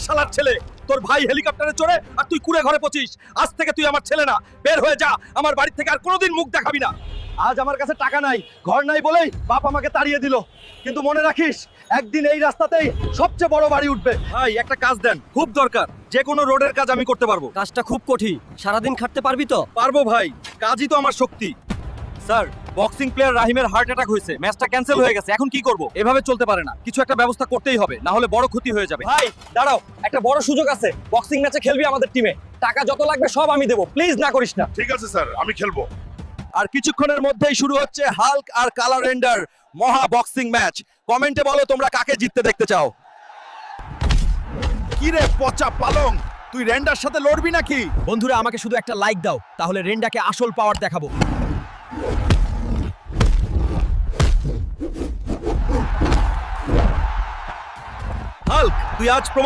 শালার ছেলে, তোর ভাই হেলিকপ্টারে চড়ে আর তুই কুড়ে ঘরে পচিস। আজ থেকে তুই আমার ছেলে না, বের হয়ে যা। আমার বাড়ি থেকে আর কোনোদিন মুখ দেখাবি না। আজ আমার কাছে টাকা নাই, ঘর নাই বলেই বাপ আমাকে তাড়িয়ে দিল, কিন্তু মনে রাখিস একদিন এই রাস্তাতেই সবচেয়ে বড় বাড়ি উঠবে। ভাই একটা কাজ দেন, খুব দরকার। যে কোনো রোডের কাজ আমি করতে পারবো। কাজটা খুব কঠিন, সারাদিন খাটতে পারবি তো? পারবো ভাই, কাজই তো আমার শক্তি। স্যার, বক্সিং প্লেয়ার রাহিমের হার্ট অ্যাটাক হয়েছে, ম্যাচটা ক্যান্সেল হয়ে গেছে। এখন কি করব? এভাবে চলতে পারে না, কিছু একটা ব্যবস্থা করতেই হবে, না হলে বড় ক্ষতি হয়ে যাবে। ভাই দাঁড়াও, একটা বড় সুযোগ আছে। বক্সিং ম্যাচে খেলবি আমাদের টিমে, টাকা যত লাগবে সব আমি দেবো, প্লিজ না করিস না। ঠিক আছে স্যার, আমি খেলবো। আর কিছুক্ষণের মধ্যেই শুরু হচ্ছে হাল্ক আর কালা রেন্ডার মহা বক্সিং ম্যাচ। কমেন্টে বলো তোমরা কাকে জিততে দেখতে চাও। কি রে পচা পালং, তুই রেন্ডার সাথে লড়বি নাকি? বন্ধুরা আমাকে শুধু একটা লাইক দাও, তাহলে রেন্ডাকে আসল পাওয়ার দেখাবো। হাল্ক, তুই আজ প্রমাণ